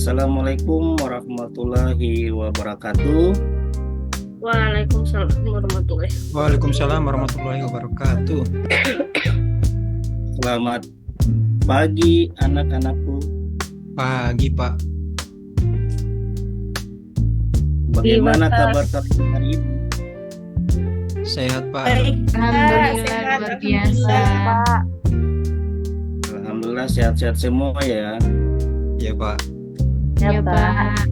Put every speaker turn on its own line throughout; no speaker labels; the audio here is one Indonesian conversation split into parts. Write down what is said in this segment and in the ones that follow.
Assalamualaikum warahmatullahi wabarakatuh.
Waalaikumsalam warahmatullahi.
Waalaikumsalam warahmatullahi wabarakatuh.
Selamat pagi anak-anakku.
Pagi, Pak.
Bagaimana
Pak.
kabar kalian hari ini?
Sehat, Pak.
Baik,
Alhamdulillah
sehat,
luar biasa.
Pak.
Alhamdulillah sehat-sehat semua ya.
Ya, Pak.
Ya, Pak.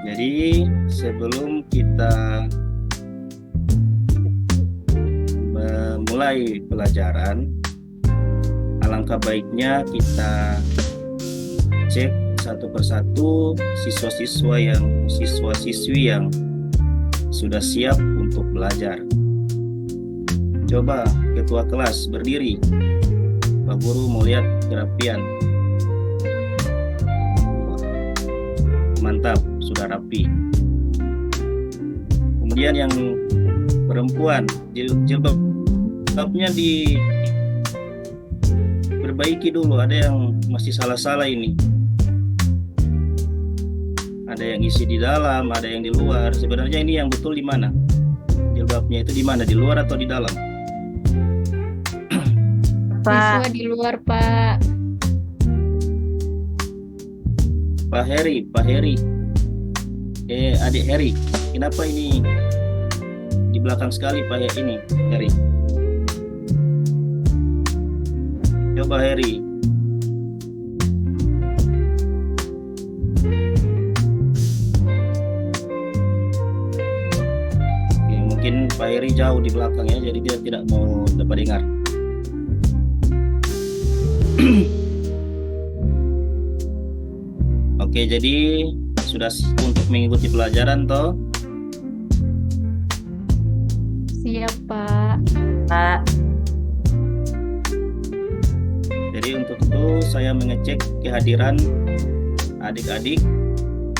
Jadi sebelum kita memulai pelajaran, alangkah baiknya kita cek satu persatu siswa-siswi yang sudah siap untuk belajar. Coba ketua kelas berdiri. Pak Guru mau lihat kerapian. Mantap, sudah rapi. Kemudian yang perempuan, jilbabnya diperbaiki dulu. Ada yang masih salah-salah ini. Ada yang isi di dalam, ada yang di luar. Sebenarnya ini yang betul di mana? Jilbabnya itu di mana? Di luar atau di dalam?
Siswa di luar, Pak.
Pak Heri, adik Heri, kenapa ini di belakang sekali Pak ini, Heri? Coba Heri. Oke, mungkin Pak Heri jauh di belakang ya, jadi dia tidak mau dapat dengar. Oke, jadi sudah untuk mengikuti pelajaran toh?
Siap, Pak.
Jadi untuk itu saya mengecek kehadiran adik-adik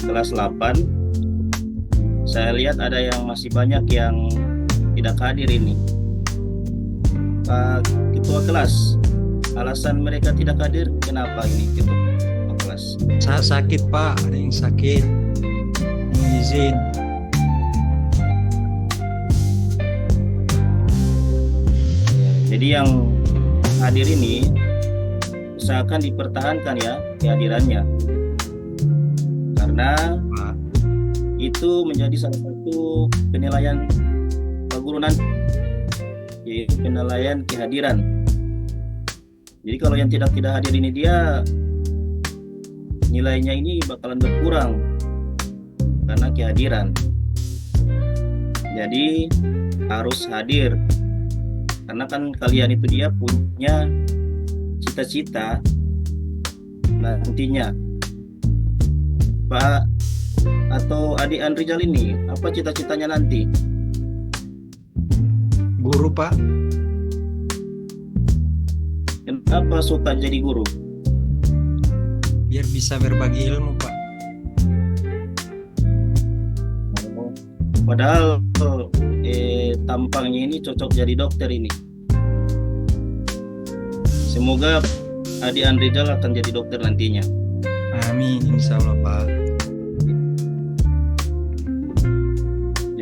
kelas 8. Saya lihat ada yang masih banyak yang tidak hadir ini. Pak Ketua kelas, alasan mereka tidak hadir kenapa ini Ketua kelas?
Saya sakit, Pak. Ada yang sakit. Mau izin.
Jadi yang hadir ini usahakan dipertahankan ya kehadirannya. Karena
Pak.
itu menjadi salah satu penilaian Pak Guru nanti, yaitu penilaian kehadiran. Jadi kalau yang tidak hadir ini dia nilainya ini bakalan berkurang karena kehadiran. Jadi harus hadir karena kan kalian itu dia punya cita-cita nantinya. Pak atau adik Andrijal ini apa cita-citanya nanti?
Guru, Pak.
Kenapa suka jadi guru?
Biar bisa berbagi ilmu, Pak.
Padahal tampangnya ini cocok jadi dokter ini. Semoga adik Andrijal akan jadi dokter nantinya.
Amin, insya Allah, Pak.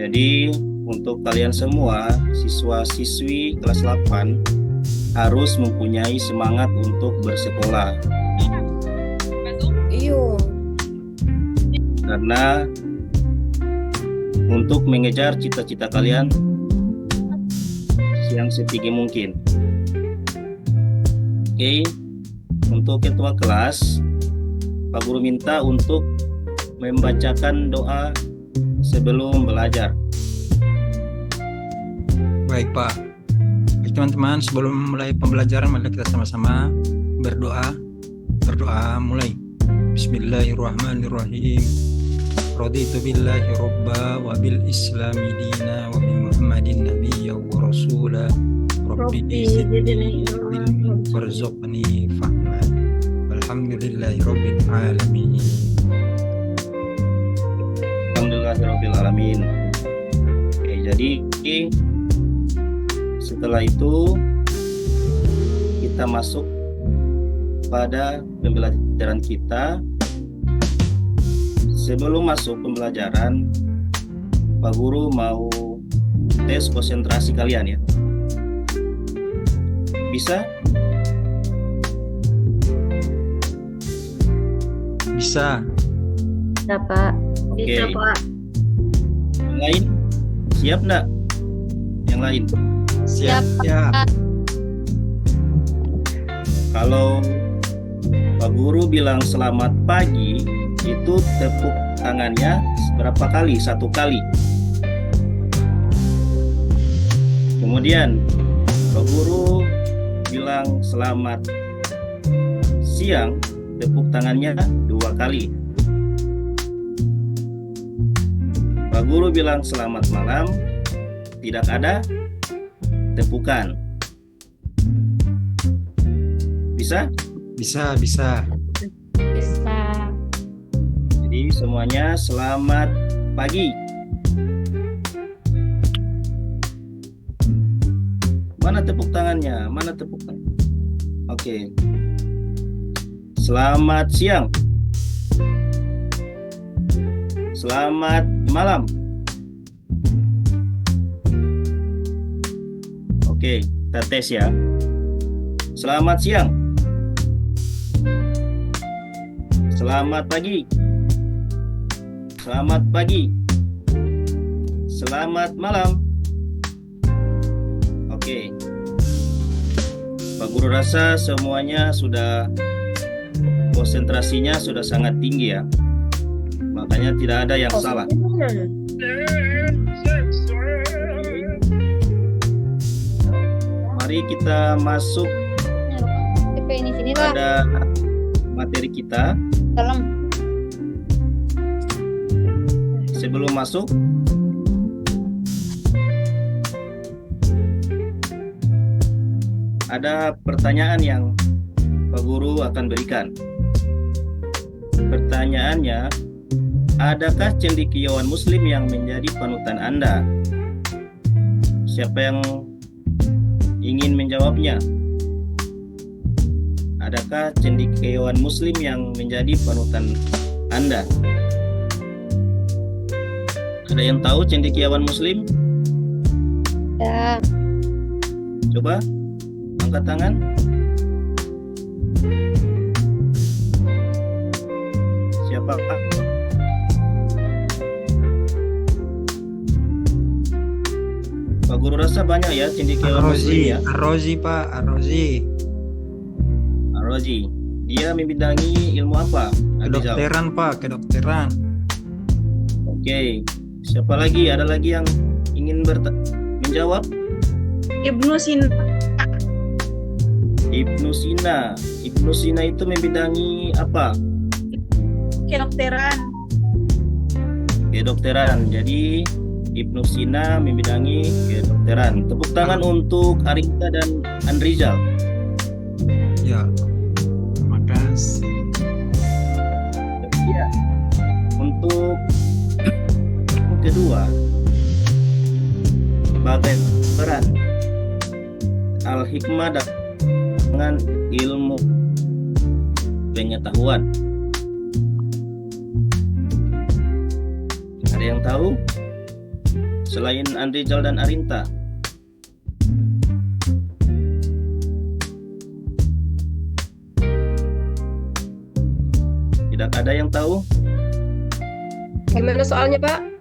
Jadi untuk kalian semua siswa-siswi kelas 8 harus mempunyai semangat untuk bersekolah. Karena untuk mengejar cita-cita kalian yang setinggi mungkin. Oke, untuk ketua kelas, Pak Guru minta untuk membacakan doa sebelum belajar.
Baik, Pak. Baik, teman-teman, sebelum mulai pembelajaran, mari kita sama-sama berdoa. Berdoa mulai. Bismillahirrahmanirrahim. Raditu billahi robba wa bil islami dina wa bi muhammadin nabiyya wa rasula rabbi zidni ilman warzuqni fahman walhamdulillahi rabbil alamin.
Alhamdulillahirabbil alamin. Oke, jadi setelah itu kita masuk pada pembelajaran kita sebelum masuk pembelajaran, Pak Guru mau tes konsentrasi kalian ya. Bisa?
Bisa.
Ya, Pak.
Oke.
Bisa, Pak.
Yang lain? Siap enggak? Yang lain?
Siap. Siap.
Kalau Pak Guru bilang selamat pagi, itu tepuk tangannya berapa kali? 1 kali. Kemudian Pak Guru bilang selamat siang, tepuk tangannya 2 kali. Pak Guru bilang selamat malam, tidak ada tepukan. Bisa?
Bisa. Bisa.
Bisa.
Jadi semuanya selamat pagi. Mana tepuk tangannya? Mana tepuk tangan? Oke. Selamat siang. Selamat malam. Oke, kita tes ya. Selamat siang. Selamat pagi. Selamat pagi. Selamat malam. Oke. Pak Guru rasa semuanya sudah konsentrasinya sudah sangat tinggi ya. Makanya tidak ada yang salah. Mari kita masuk
ini sini lah.
pada materi kita.
Tolong.
Sebelum masuk, ada pertanyaan yang Pak Guru akan berikan. Pertanyaannya, adakah cendekiawan Muslim yang menjadi panutan Anda? Siapa yang ingin menjawabnya? Adakah cendekiawan Muslim yang menjadi panutan Anda? Ada yang tahu cendekiawan Muslim?
Ya.
Coba angkat tangan. Siapa? Pak Guru rasa banyak ya cendekiawan Muslim ya.
Ar-Razi, Pak. Ar-Razi.
Ar-Razi. Dia membidangi ilmu apa? Abizal?
Kedokteran, Pak. Kedokteran.
Oke. Siapa lagi? Ada lagi yang ingin menjawab?
Ibnu Sina.
Ibnu Sina. Ibnu Sina itu membidangi apa?
Kedokteran.
Kedokteran. Jadi Ibnu Sina membidangi kedokteran. Tepuk tangan untuk Arinta dan Andrizal.
Ya. Terima kasih.
Ya. Untuk yang kedua, bagaimana peran Al-Hikmah dengan ilmu pengetahuan? Ada yang tahu? Selain Andrizal dan Arinta. Tidak ada yang tahu?
Gimana soalnya, Pak?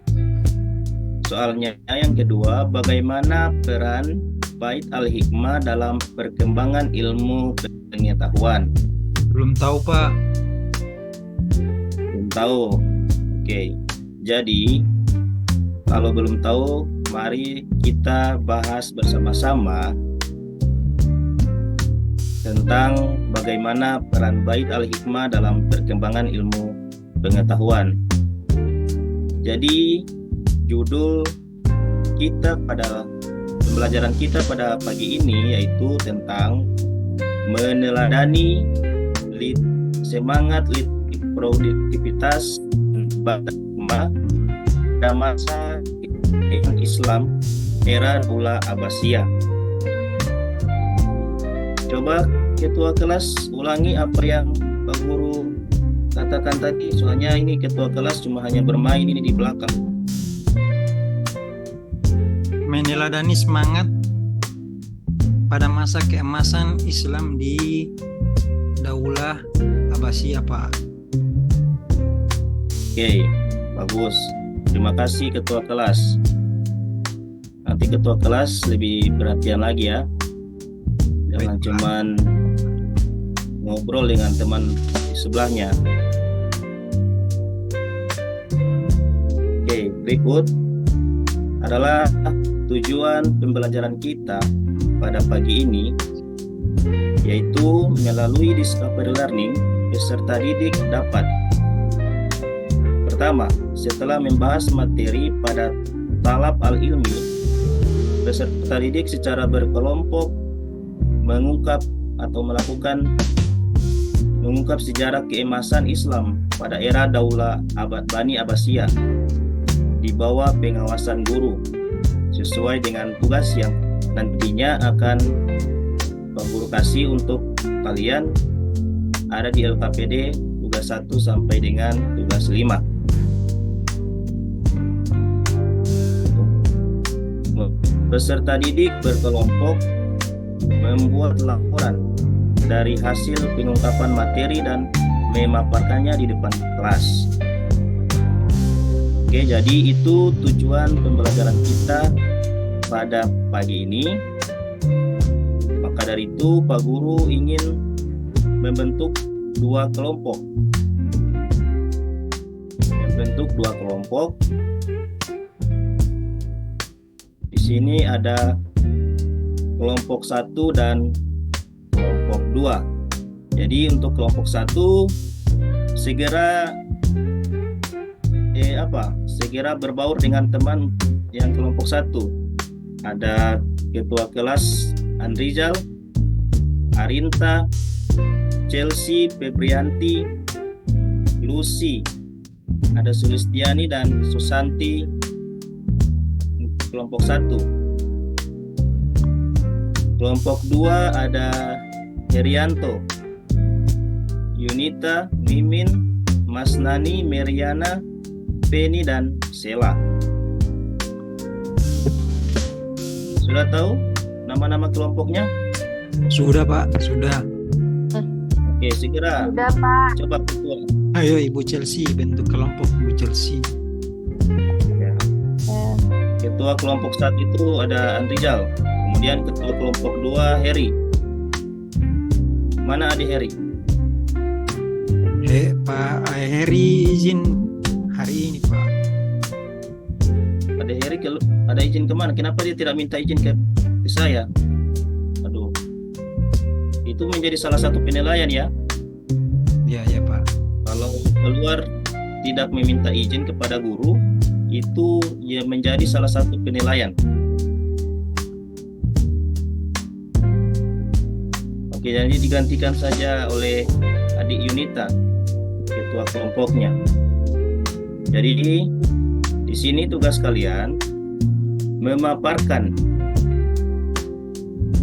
Soalnya yang kedua, bagaimana peran Bait Al-Hikmah dalam perkembangan ilmu pengetahuan?
Belum tahu, Pak.
Belum tahu. Oke. Jadi, kalau belum tahu, mari kita bahas bersama-sama tentang bagaimana peran Bait Al-Hikmah dalam perkembangan ilmu pengetahuan. Jadi, judul kita pada pembelajaran kita pada pagi ini yaitu tentang meneladani semangat produktivitas pada masa Islam era Daula Abbasiyah. Coba ketua kelas ulangi apa yang Pak Guru katakan tadi, soalnya ini ketua kelas cuma hanya bermain ini di belakang.
Meneladani semangat pada masa keemasan Islam di Daulah Abbasiyah, Pak.
Oke, bagus. Terima kasih ketua kelas. Nanti ketua kelas lebih perhatian lagi ya. Jangan
Baik, Pak.
cuman ngobrol dengan teman di sebelahnya. Oke, berikut adalah tujuan pembelajaran kita pada pagi ini, yaitu melalui Discovery Learning, peserta didik dapat: pertama, setelah membahas materi pada talab al-ilmi, peserta didik secara berkelompok mengungkap sejarah keemasan Islam pada era Daulah Bani Abbasiyah di bawah pengawasan guru, sesuai dengan tugas yang nantinya akan Pak Guru kasih untuk kalian ada di LKPD tugas 1 sampai dengan tugas 5. Peserta didik berkelompok membuat laporan dari hasil pengungkapan materi dan memaparkannya di depan kelas. Oke, jadi itu tujuan pembelajaran kita pada pagi ini. Maka dari itu Pak Guru ingin membentuk dua kelompok. Di sini ada kelompok 1 dan kelompok 2. Jadi untuk kelompok 1 segera berbaur dengan teman yang kelompok 1. Ada ketua kelas Andrizal, Arinta, Chelsea, Febrianti, Lucy, ada Sulistiani dan Susanti kelompok 1. Kelompok 2 ada Herianto, Yunita, Mimin, Mas Nani, Meriana, Penny dan Sela. Sudah tahu nama-nama kelompoknya?
Sudah, Pak, sudah.
Oke, segera.
Udah, Pak.
Coba ketua.
Ayo Ibu Chelsea, bentuk kelompok Ibu Chelsea.
Ketua kelompok 1 itu ada Andrizal. Kemudian ketua kelompok 2 Heri. Mana adik Heri?
Pak Heri izin hari ini, Pak.
Adik Heri ada izin kemana? Kenapa dia tidak minta izin ke saya? Aduh. Itu menjadi salah satu penilaian ya.
Ya, Pak.
Kalau keluar tidak meminta izin kepada guru, itu ya menjadi salah satu penilaian. Oke, jadi digantikan saja oleh adik Yunita, ketua kelompoknya. Jadi di sini tugas kalian memaparkan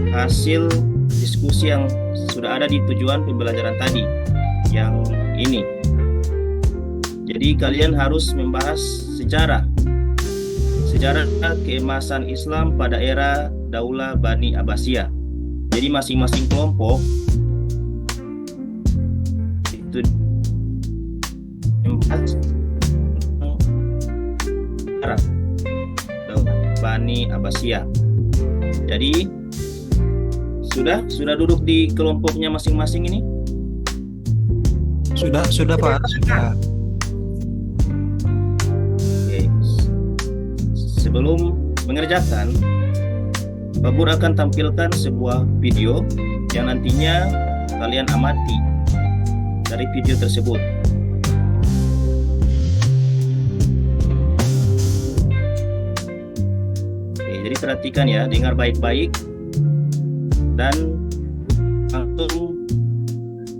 hasil diskusi yang sudah ada di tujuan pembelajaran tadi, yang ini. Jadi kalian harus membahas sejarah keemasan Islam pada era Daulah Bani Abbasiyah. Jadi masing-masing kelompok itu membahas sejarah Daulah Bani Abbasiyah. Jadi sudah duduk di kelompoknya masing-masing ini?
Sudah Pak, sudah.
Oke. Sebelum mengerjakan, Pak Guru akan tampilkan sebuah video yang nantinya kalian amati dari video tersebut. Oke, jadi perhatikan ya, dengar baik-baik dan langsung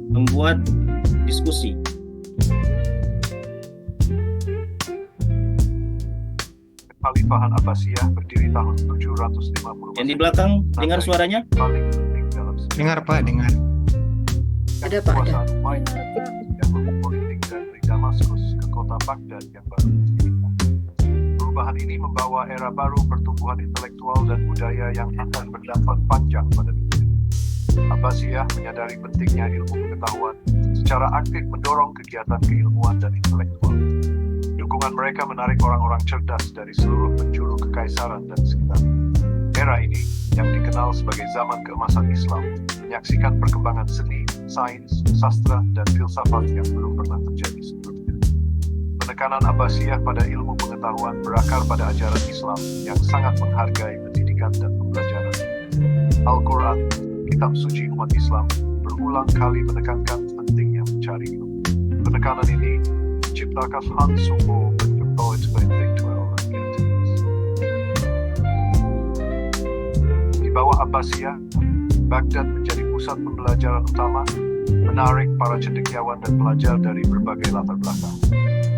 membuat diskusi.
Kekhalifahan Abbasiyah berdiri tahun 750.
Yang di belakang dengar suaranya?
Paling penting dalam sejarah.
Dengar, Pak, dengar.
Ada, Pak, ada.
Kekuasaan Umayyah yang politik dan Damaskus ke kota Baghdad yang baru didirikan. Perubahan ini membawa era baru pertumbuhan intelektual dan budaya yang akan berdampak panjang pada dunia. Abbasiyah menyadari pentingnya ilmu pengetahuan, secara aktif mendorong kegiatan keilmuan dan intelektual. Dukungan mereka menarik orang-orang cerdas dari seluruh penjuru kekaisaran dan sekitar. Era ini, yang dikenal sebagai zaman keemasan Islam, menyaksikan perkembangan seni, sains, sastra, dan filsafat yang belum pernah terjadi sebelumnya. Penekanan Abbasiyah pada ilmu pengetahuan berakar pada ajaran Islam yang sangat menghargai pendidikan dan pembelajaran. Al-Quran, kitab suci umat Islam, berulang kali menekankan pentingnya mencari ilmu. Penekanan ini menciptakan sumber berkembang intelektual dan kreativitas. Di bawah Abbasiyah, Baghdad menjadi pusat pembelajaran utama, menarik para cendekiawan dan pelajar dari berbagai latar belakang.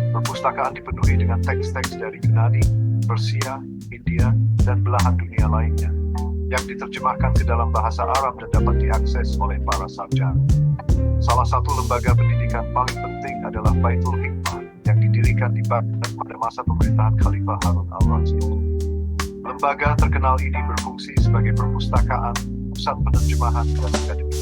Perpustakaan dipenuhi dengan teks-teks dari Yunani, Persia, India, dan belahan dunia lainnya, yang diterjemahkan ke dalam bahasa Arab dan dapat diakses oleh para sarjana. Salah satu lembaga pendidikan paling penting adalah Baitul Hikmah, yang didirikan di Baghdad pada masa pemerintahan Khalifah Harun al-Rasyid. Lembaga terkenal ini berfungsi sebagai perpustakaan, pusat penerjemahan, dan akademi.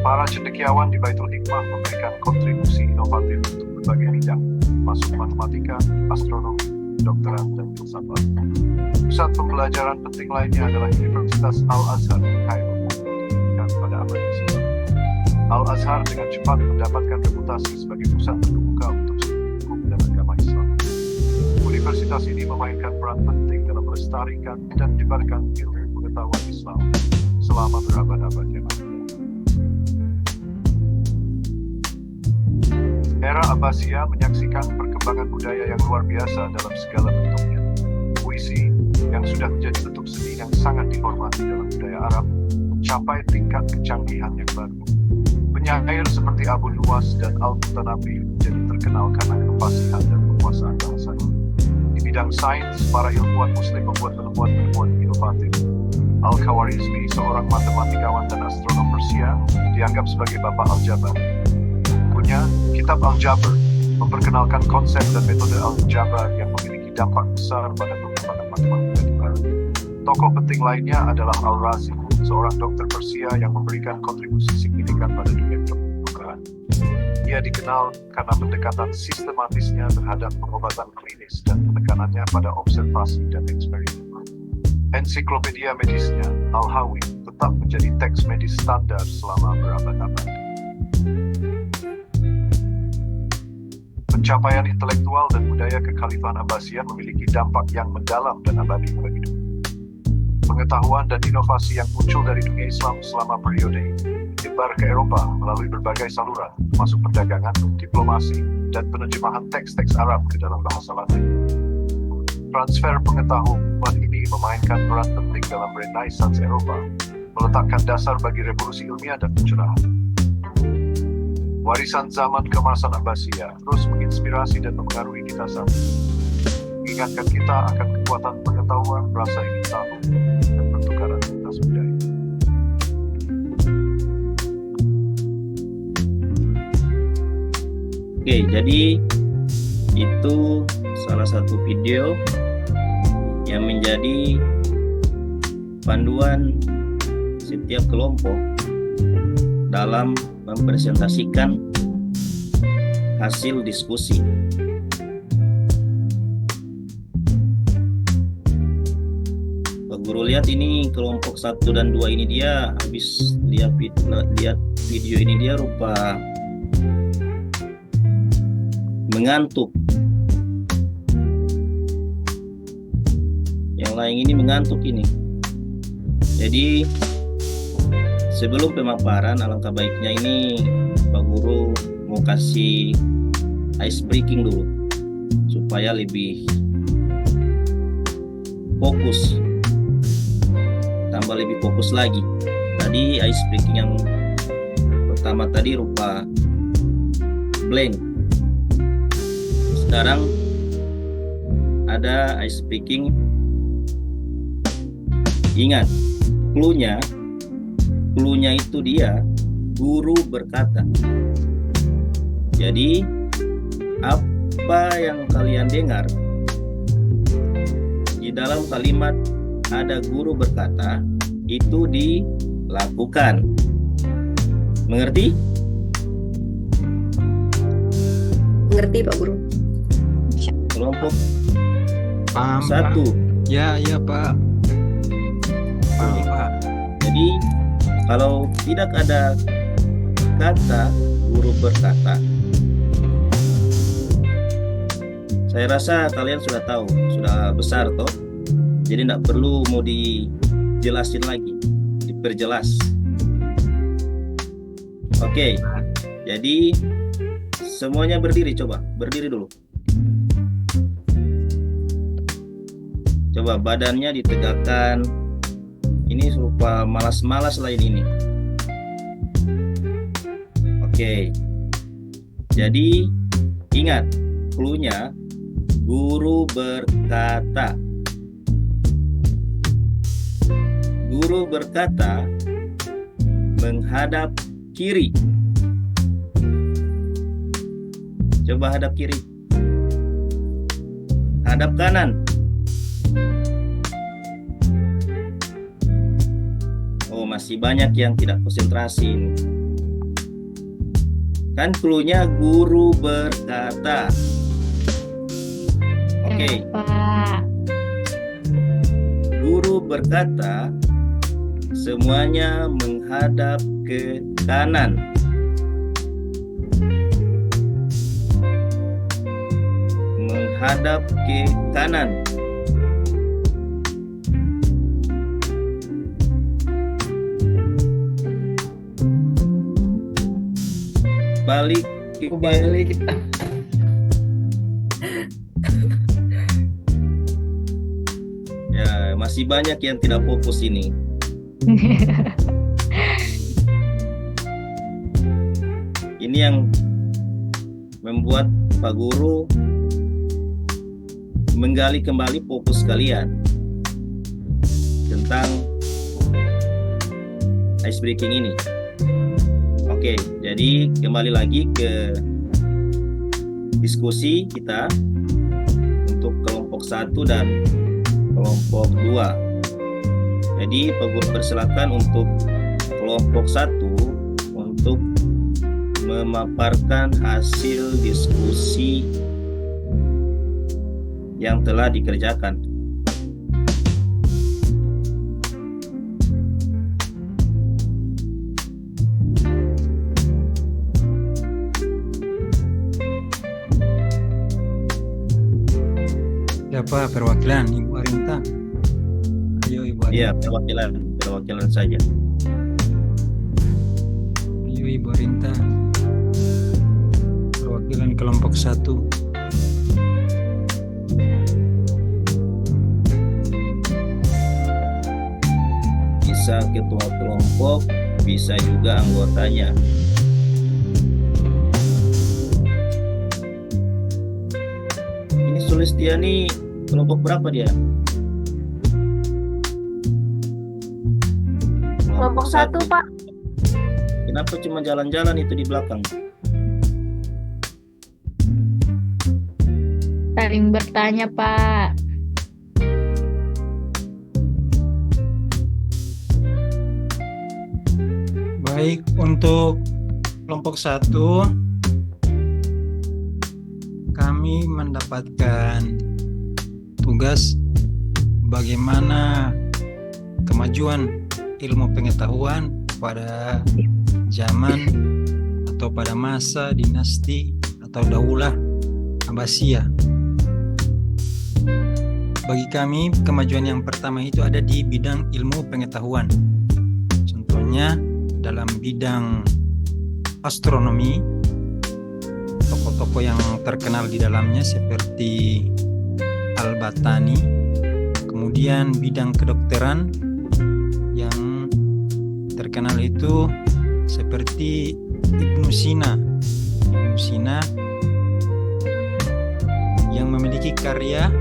Para cendekiawan di Baitul Hikmah memberikan kontribusi inovatif untuk berbagai bidang, masuk matematika, astronomi, kedokteran, dan filsafat. Pusat pembelajaran penting lainnya adalah Universitas Al-Azhar di Kairo, dan pada abad ke-9. Al-Azhar dengan cepat mendapatkan reputasi sebagai pusat terbuka untuk hukum dan agama Islam. Universitas ini memainkan peran penting dalam melestarikan dan menyebarkan ilmu pengetahuan Islam selama berabad-abad yang lalu. Era Abbasiyah menyaksikan perkembangan budaya yang luar biasa dalam segala bentuknya. Puisi, yang sudah menjadi bentuk seni yang sangat dihormati dalam budaya Arab, mencapai tingkat kecanggihan yang baru. Penyair seperti Abu Nuwas dan Al-Mutanabi menjadi terkenal karena kefasihan dan penguasaan bahasanya. Di bidang sains, para ilmuwan Muslim membuat penemuan-penemuan inovatif. Al-Khawarizmi, seorang matematikawan dan astronom Persia, dianggap sebagai bapak aljabar. Bukunya, Kitab Al-Jabr, memperkenalkan konsep dan metode aljabar yang memiliki dampak besar pada perkembangan matematika di Barat. Tokoh penting lainnya adalah Al-Razi, seorang dokter Persia yang memberikan kontribusi signifikan pada dunia kedokteran. Ia dikenal karena pendekatan sistematisnya terhadap pengobatan klinis dan penekanannya pada observasi dan eksperimen. Ensiklopedia medisnya, Al-Hawi, tetap menjadi teks medis standar selama berabad-abad. Pencapaian intelektual dan budaya kekhalifahan Abbasiyah memiliki dampak yang mendalam dan abadi bagi dunia. Pengetahuan dan inovasi yang muncul dari dunia Islam selama periode ini menyebar ke Eropa melalui berbagai saluran, termasuk perdagangan, diplomasi, dan penerjemahan teks-teks Arab ke dalam bahasa Latin. Transfer pengetahuan ini memainkan peran penting dalam Renaissance Eropa, meletakkan dasar bagi revolusi ilmiah dan pencerahan. Warisan zaman keemasan Abbasiyah terus menginspirasi dan mempengaruhi kita saat ini, mengingatkan kita akan kekuatan pengetahuan, rasa ingin tahu, dan pertukaran lintas budaya.
Oke, jadi itu salah satu video yang menjadi panduan setiap kelompok dalam mempresentasikan hasil diskusi. Pak Guru lihat ini kelompok 1 dan 2 ini dia habis lihat video ini dia rupa mengantuk. Yang lain ini mengantuk ini. Jadi sebelum pemaparan, alangkah baiknya ini Pak Guru mau kasih ice breaking dulu supaya lebih fokus, tambah lebih fokus lagi. Tadi ice breaking yang pertama tadi rupa blank, sekarang ada ice breaking. Ingat, clue-nya itu dia guru berkata. Jadi apa yang kalian dengar di dalam kalimat ada guru berkata, itu dilakukan. Mengerti?
Mengerti Pak Guru?
Kelompok
Paham, Pak?
1.
Ya, Pak. Paham, Pak.
Jadi kalau tidak ada kata guru berkata, saya rasa kalian sudah tahu, sudah besar toh. Jadi tidak perlu mau dijelasin lagi, diperjelas. Oke, jadi semuanya berdiri, coba berdiri dulu. Coba badannya ditegakkan. Ini serupa malas-malas lain ini. Oke. Jadi ingat clue-nya, guru berkata. Guru berkata menghadap kiri. Coba hadap kiri. Hadap kanan. Oh, masih banyak yang tidak konsentrasi ini. Kan clue-nya guru berkata. Oke.
Pak.
Guru berkata semuanya menghadap ke kanan. Menghadap ke kanan. Balik ke Ya, masih banyak yang tidak fokus ini. Ini yang membuat Pak Guru menggali kembali fokus kalian tentang ice breaking ini. Oke, jadi kembali lagi ke diskusi kita untuk kelompok 1 dan kelompok 2. Jadi Pak Guru persilakan untuk kelompok 1 untuk memaparkan hasil diskusi yang telah dikerjakan.
Siapa perwakilan? Ibu Arinta. Ayo Ibu Arinta.
Iya, perwakilan saja.
Ayo Ibu Arinta. Perwakilan kelompok 1.
Bisa ketua kelompok, bisa juga anggotanya. Ini Sulistiani kelompok berapa dia?
Kelompok 1 Pak.
Kenapa cuma jalan-jalan itu di belakang?
Saling bertanya, Pak.
Baik, untuk kelompok 1 kami mendapatkan tugas bagaimana kemajuan ilmu pengetahuan pada zaman atau pada masa dinasti atau daulah Abbasiyah. Bagi kami, kemajuan yang pertama itu ada di bidang ilmu pengetahuan. Contohnya dalam bidang astronomi, tokoh-tokoh yang terkenal di dalamnya seperti Al-Battani. Kemudian bidang kedokteran yang terkenal itu seperti Ibnu Sina. Ibnu Sina yang memiliki karya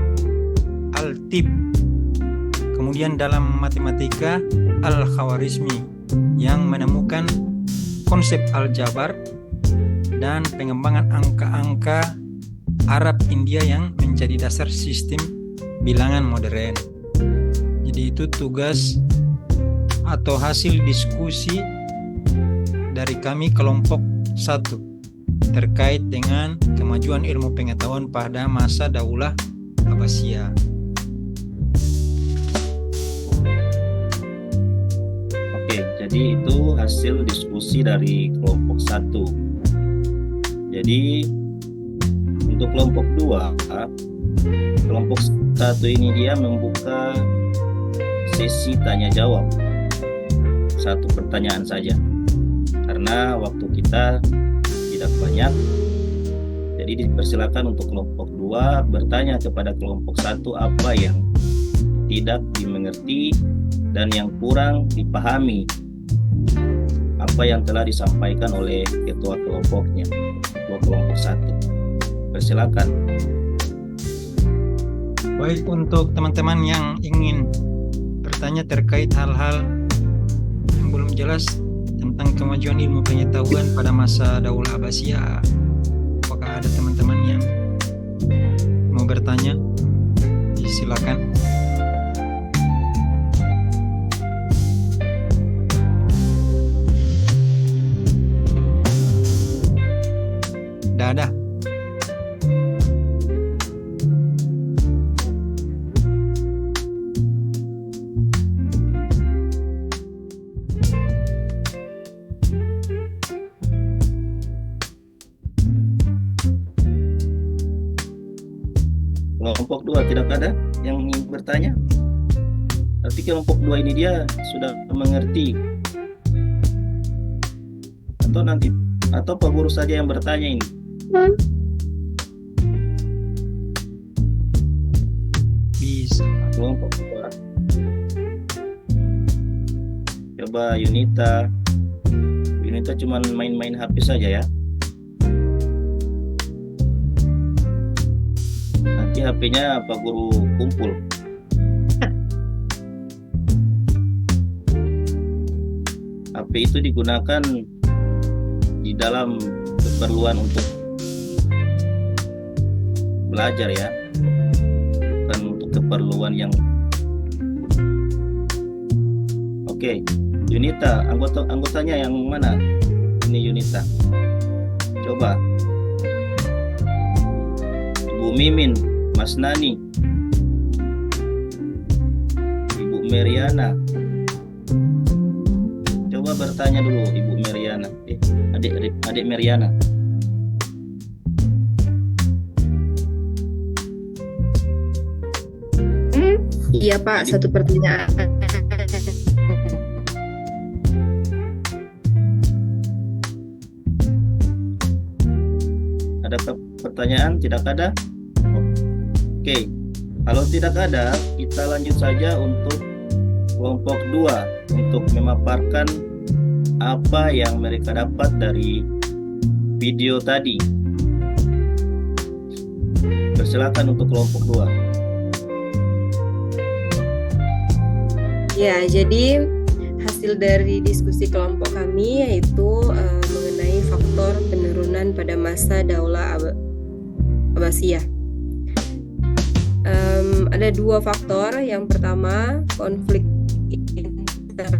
Al-Tib. Kemudian dalam matematika Al-Khawarizmi yang menemukan konsep aljabar dan pengembangan angka-angka Arab India yang menjadi dasar sistem bilangan modern. Jadi itu tugas atau hasil diskusi dari kami kelompok 1 terkait dengan kemajuan ilmu pengetahuan pada masa Daulah Abbasiyah.
Oke, jadi itu hasil diskusi dari kelompok 1. Jadi untuk kelompok 2, kelompok 1 ini dia membuka sesi tanya jawab. 1 pertanyaan saja. Karena waktu kita tidak banyak. Jadi dipersilakan untuk kelompok 2 bertanya kepada kelompok 1 apa yang tidak dimengerti dan yang kurang dipahami, apa yang telah disampaikan oleh ketua kelompoknya, ketua kelompok 1. Persilakan.
Baik, untuk teman-teman yang ingin bertanya terkait hal-hal yang belum jelas tentang kemajuan ilmu pengetahuan pada masa Daulah Abbasiyah, apakah ada teman-teman yang mau bertanya? Silakan. Ada.
Kelompok 2 tidak ada yang ingin bertanya? Berarti kelompok 2 ini dia sudah mengerti. Atau Pak Guru saja yang bertanya ini?
Bisa.
Kelompok 2. Coba Yunita. Yunita cuma main-main HP saja ya. Nanti HP-nya Pak Guru kumpul. HP itu digunakan di dalam keperluan untuk belajar ya, bukan untuk keperluan yang. Oke, Yunita, anggotanya yang mana? Ini Yunita. Coba. Bu Mimin, Mas Nani, Ibu Meriana. Coba bertanya dulu Ibu Meriana. Adik Meriana.
Iya Pak, satu pertanyaan.
Adakah pertanyaan? Tidak ada? Oke, kalau tidak ada, kita lanjut saja untuk kelompok 2 untuk memaparkan apa yang mereka dapat dari video tadi. Persilakan untuk kelompok 2.
Ya, jadi hasil dari diskusi kelompok kami yaitu mengenai faktor penurunan pada masa Daulah Abbasiyah. Ada 2 faktor. Yang pertama, konflik internal,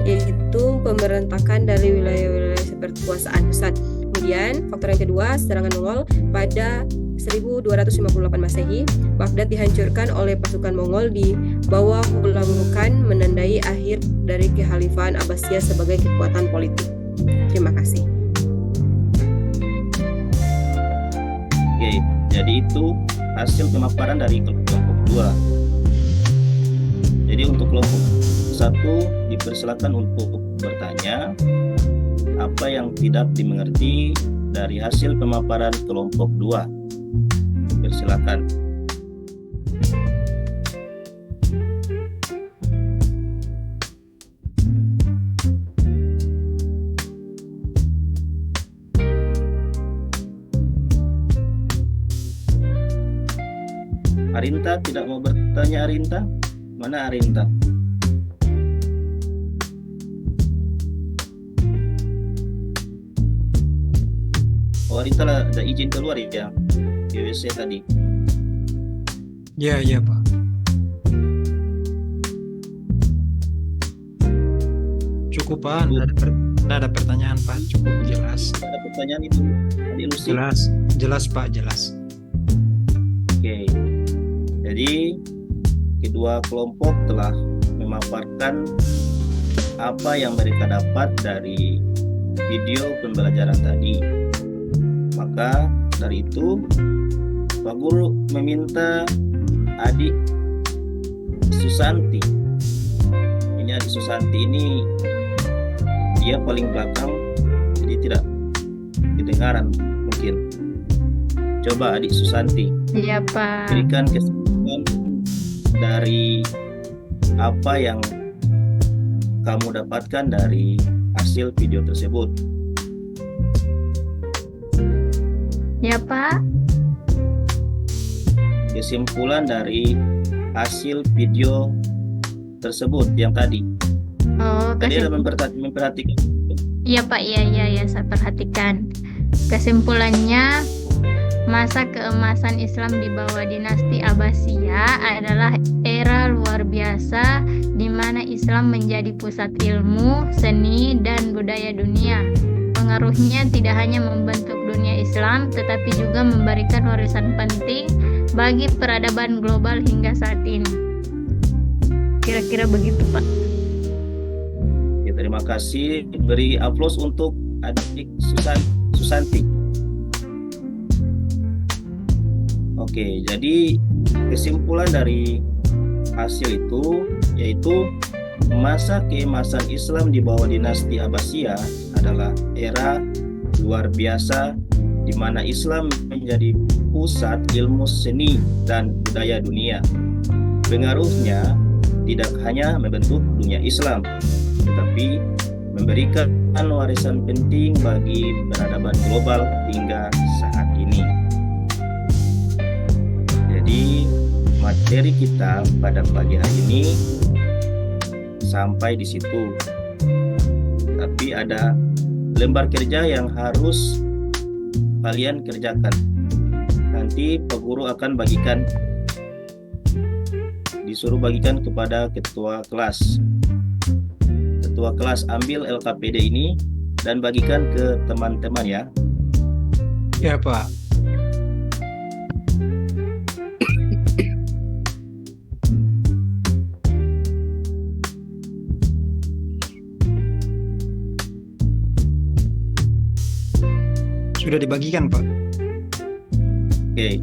yaitu pemberontakan dari wilayah-wilayah seperti kekuasaan pusat. Kemudian faktor yang kedua, serangan Mongol pada 1258 Masehi. Baghdad dihancurkan oleh pasukan Mongol di bawah Hulagu Khan, menandai akhir dari kekhalifahan Abbasiyah sebagai kekuatan politik. Terima kasih.
Oke, jadi itu hasil pemaparan dari kelompok 2. Jadi untuk kelompok 1 dipersilakan untuk bertanya apa yang tidak dimengerti dari hasil pemaparan kelompok 2. Persilakan. Arinta tidak mau bertanya. Arinta, mana Arinta? Marita ada izin keluar ya, WC tadi.
Ya, iya Pak. Cukup Pak, nggak ada pertanyaan Pak, cukup jelas.
Ada pertanyaan itu, Adik Lucy?
Jelas Pak, jelas.
Oke, jadi kedua kelompok telah memaparkan apa yang mereka dapat dari video pembelajaran tadi. Maka dari itu, Pak Guru meminta adik Susanti. Ini adik Susanti ini dia paling belakang, jadi tidak kedengaran mungkin. Coba adik Susanti,
Iya Pak.
berikan kesimpulan dari apa yang kamu dapatkan dari hasil video tersebut.
Ya Pak.
Kesimpulan dari hasil video tersebut yang tadi.
Oh,
Tadi ada memperhatikan.
Iya Pak, iya, saya perhatikan. Kesimpulannya, masa keemasan Islam di bawah dinasti Abbasiyah adalah era luar biasa di mana Islam menjadi pusat ilmu, seni, dan budaya dunia. Pengaruhnya tidak hanya membentuk dunia Islam, tetapi juga memberikan warisan penting bagi peradaban global hingga saat ini. Kira-kira begitu Pak.
Ya, terima kasih. Beri aplaus untuk adik Susanti. Oke, jadi kesimpulan dari hasil itu yaitu masa keemasan Islam di bawah dinasti Abbasiyah adalah era luar biasa di mana Islam menjadi pusat ilmu seni dan budaya dunia. Pengaruhnya tidak hanya membentuk dunia Islam, tetapi memberikan warisan penting bagi peradaban global hingga saat ini. Jadi materi kita pada pagi hari ini sampai di situ. Tapi ada lembar kerja yang harus kalian kerjakan. Nanti Pak Guru akan disuruh bagikan kepada ketua kelas. Ketua kelas ambil LKPD ini dan bagikan ke teman-teman ya.
Ya Pak. Sudah dibagikan Pak.
Oke,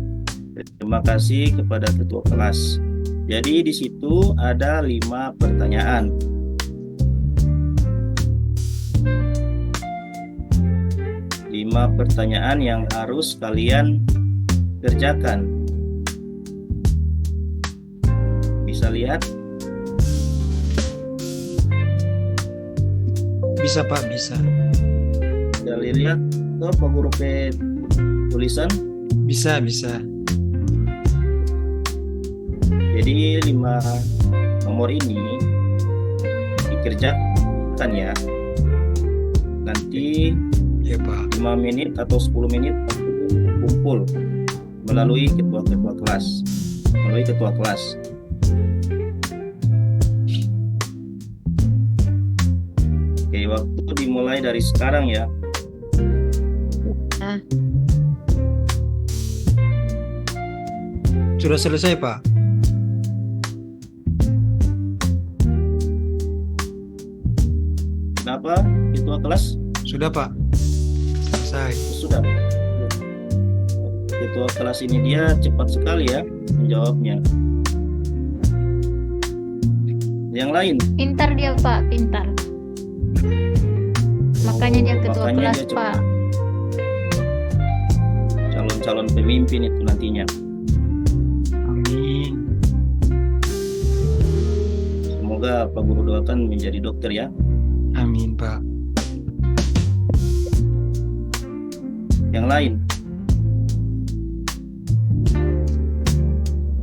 terima kasih kepada ketua kelas. Jadi di situ ada 5 pertanyaan. Lima pertanyaan yang harus kalian kerjakan. Bisa lihat?
Bisa Pak, bisa.
Bisa lihat tuh Pak Guru tulisan?
Bisa.
Jadi 5 nomor ini dikerjakan ya. Nanti
Ya Pak.
5 menit atau 10 menit kumpul melalui ketua kelas. Oke, waktu dimulai dari sekarang ya.
Sudah selesai Pak.
Kenapa ketua kelas?
Sudah Pak. Selesai.
Sudah. Ketua kelas ini dia cepat sekali ya menjawabnya. Yang lain?
Pintar dia Pak, pintar. Makanya dia ketua
Makanya
kelas
dia cepat.
Pak.
Calon pemimpin itu nantinya.
Amin.
Semoga Pak Guru doakan menjadi dokter ya.
Amin Pak.
Yang lain?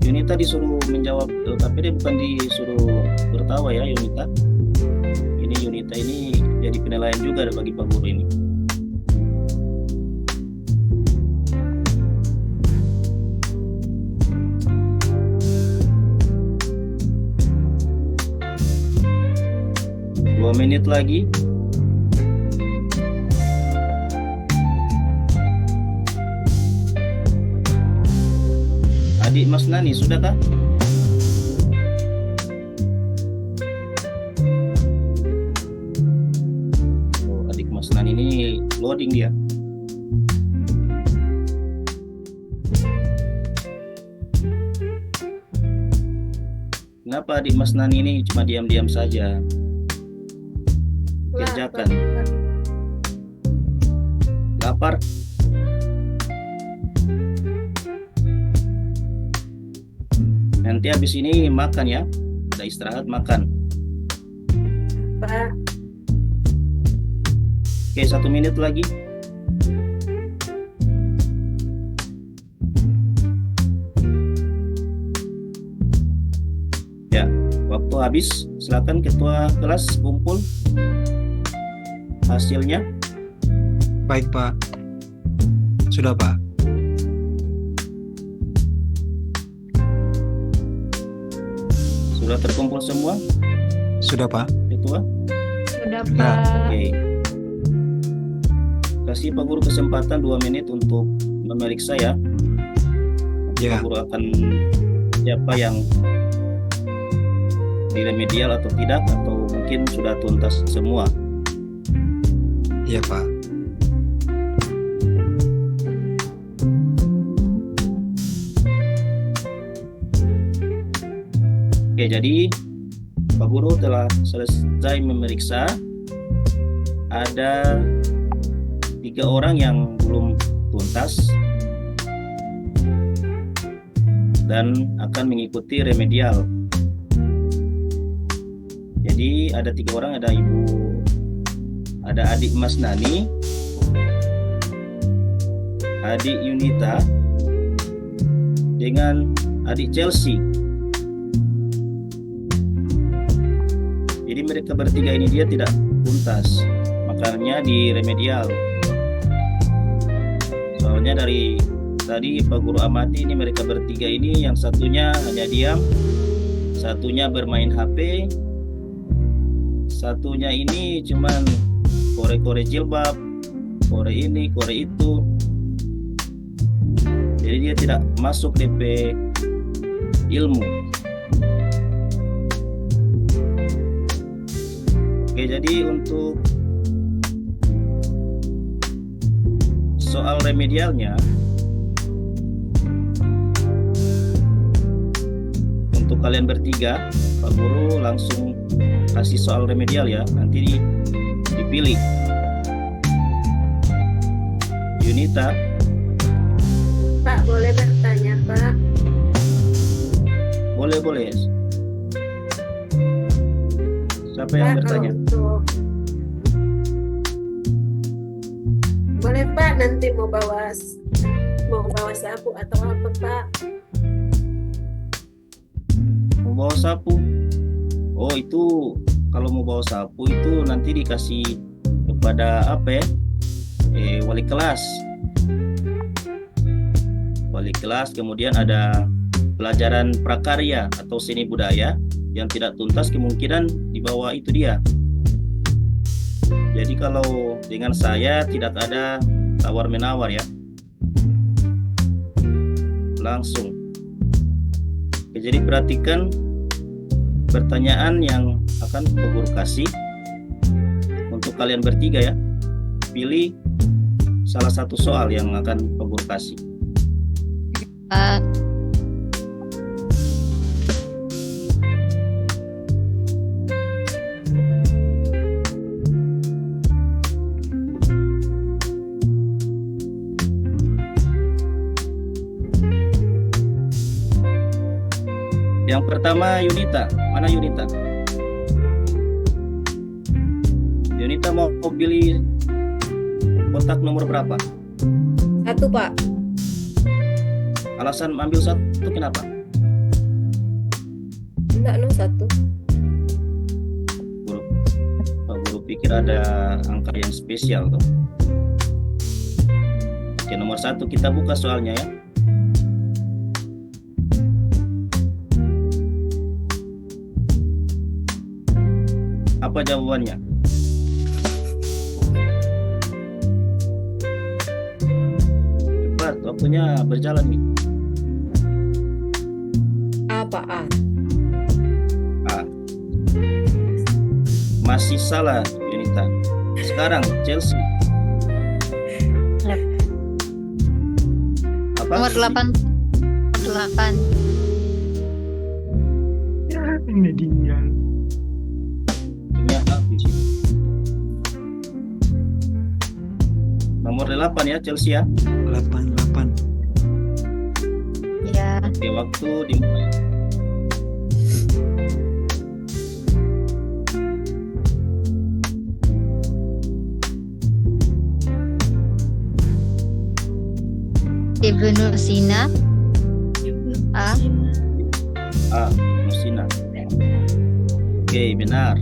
Yunita disuruh menjawab LKPD, bukan disuruh bertawa ya Yunita. Ini Yunita ini jadi penilaian juga bagi Pak Guru ini. 2 menit lagi. Adik Mas Nani, sudahkah? Oh, adik Mas Nani ini loading dia. Kenapa adik Mas Nani ini cuma diam-diam saja? Kerjakan. Lapar? Nanti habis ini makan ya. Ada istirahat makan.
Pak.
Oke, 1 menit lagi. Ya, waktu habis. Silakan ketua kelas kumpul hasilnya.
Baik Pak. Sudah Pak.
Sudah terkumpul semua,
Sudah Pak.
ketua?
Sudah,
Ya.
Pak.
Oke. Kasih Pak Guru kesempatan 2 menit untuk memeriksa ya.
Ya.
Pak Guru akan siapa yang di remedial atau tidak, atau mungkin sudah tuntas semua.
Iya Pak.
Oke, jadi Pak Guru telah selesai memeriksa. Ada 3 orang yang belum tuntas dan akan mengikuti remedial. Jadi ada 3 orang, ada adik Mas Nani, adik Yunita, dengan adik Chelsea. Jadi mereka bertiga ini dia tidak tuntas, makanya di remedial. Soalnya dari tadi Pak Guru amati ini mereka bertiga ini, yang satunya hanya diam, satunya bermain HP, satunya ini cuman kore-kore jilbab, kore ini, kore itu. Jadi dia tidak masuk DP ilmu. Oke, jadi untuk soal remedialnya, untuk kalian bertiga, Pak Guru langsung kasih soal remedial ya, nanti dipilih. Yunita,
Pak, boleh bertanya, Pak?
boleh. Siapa yang bertanya?
Boleh Pak, nanti mau bawa sapu atau apa Pak?
Mau bawa sapu? Oh, itu kalau mau bawa sapu itu nanti dikasih kepada apa ya? Wali kelas. Wali kelas, kemudian ada pelajaran prakarya atau seni budaya yang tidak tuntas, kemungkinan di bawah itu dia. Jadi kalau dengan saya tidak ada tawar-menawar ya, langsung. Oke, jadi perhatikan pertanyaan yang akan Pak Guru kasih untuk kalian bertiga ya. Pilih salah satu soal yang akan Pak Guru kasih.
Pak.
Yang pertama Yunita, mana Yunita? Yunita mau pilih kotak nomor berapa?
1 Pak.
Alasan ambil 1 kenapa?
Enggak, 1.
Pak Guru pikir ada angka yang spesial tuh. Oke, nomor 1 kita buka soalnya ya. Apa Apa jawabannya? Cepat, waktunya berjalan nih.
Apa A?
A. Masih salah, Yunita. Sekarang Chelsea. Apa?
Nomor 8.
Ini dia.
Punya A di sini. Nomor 8 ya Chelsea ya.
88.
Ya.
Oke, waktu dimulai.
Ibnu Sina. A.
A. Musina. Oke, benar.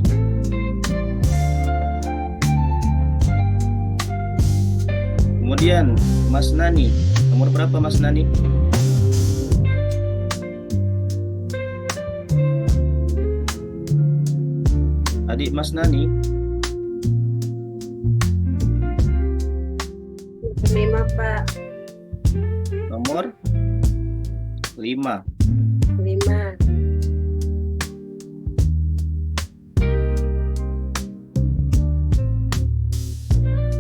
Kemudian Mas Nani. Nomor berapa Mas Nani? Adik Mas Nani.
5 Pak.
Nomor 5.
5.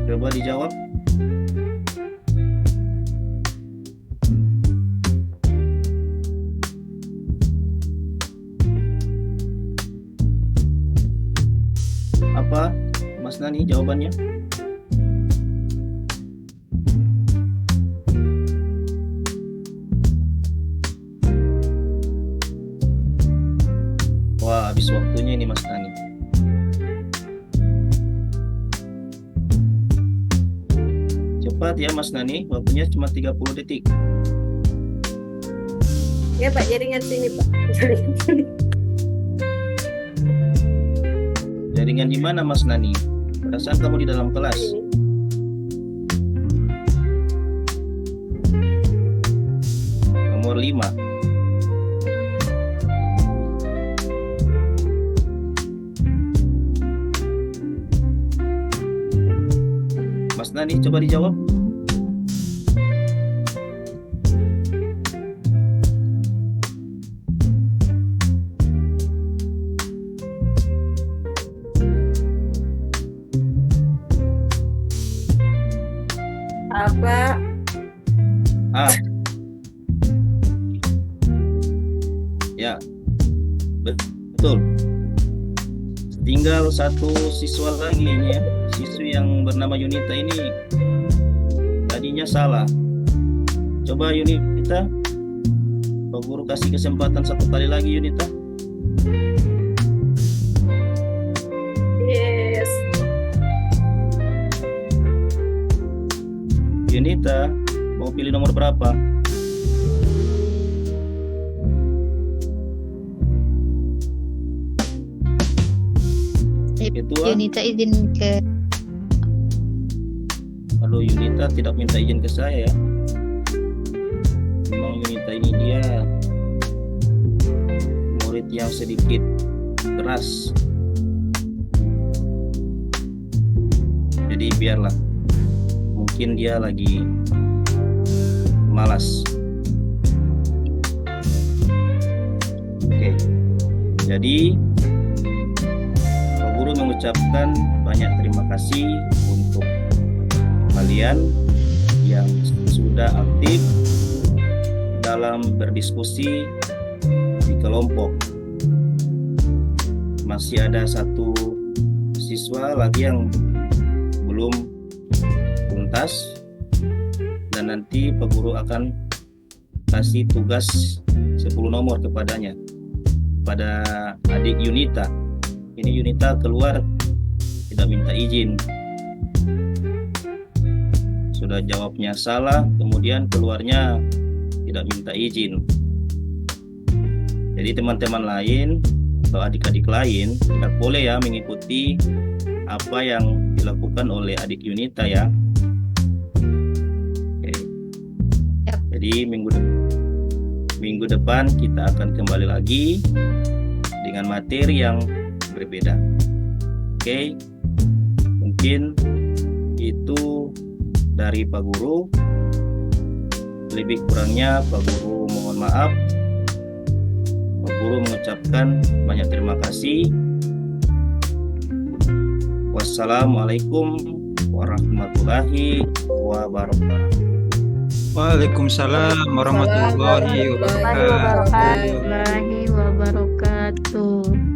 Coba dijawab. Apa Mas Nani jawabannya? Wah, habis waktunya ini Mas Nani. Cepat ya Mas Nani, waktunya cuma 30 detik.
Ya Pak, jaringan sini Pak. Jaringan sini.
Jaringan di mana Mas Nani? Perasaan kamu di dalam kelas. Nomor 5. Mas Nani, coba dijawab.
Apa?
A. Ya, betul. Tinggal satu siswa lagi ini ya. Siswi yang bernama Yunita ini tadinya salah. Coba Yunita, Pak Guru kasih kesempatan satu kali lagi Yunita.
Yes.
Yunita, mau pilih nomor berapa? Ketua.
Yunita izin ke.
Kalau Yunita tidak minta izin ke saya ya. Memang Yunita ini dia murid yang sedikit keras. Jadi biarlah. Mungkin dia lagi malas. Oke. Jadi Pak Guru mengucapkan banyak terima kasih untuk kalian yang sudah aktif dalam berdiskusi di kelompok. Masih ada satu siswa lagi yang belum tuntas dan nanti Pak Guru akan kasih tugas 10 nomor kepadanya, pada adik Yunita. Ini Yunita keluar tidak minta izin, sudah jawabnya salah, kemudian keluarnya tidak minta izin. Jadi teman-teman lain atau adik-adik lain tidak boleh ya mengikuti apa yang dilakukan oleh adik Yunita ya. Oke.
Yap.
Jadi minggu depan kita akan kembali lagi dengan materi yang berbeda. Oke, mungkin itu dari Pak Guru. Lebih kurangnya Pak Guru mohon maaf. Pak Guru mengucapkan banyak terima kasih. Wassalamualaikum warahmatullahi wabarakatuh.
Waalaikumsalam warahmatullahi wabarakatuh.
Warahmatullahi wabarakatuh.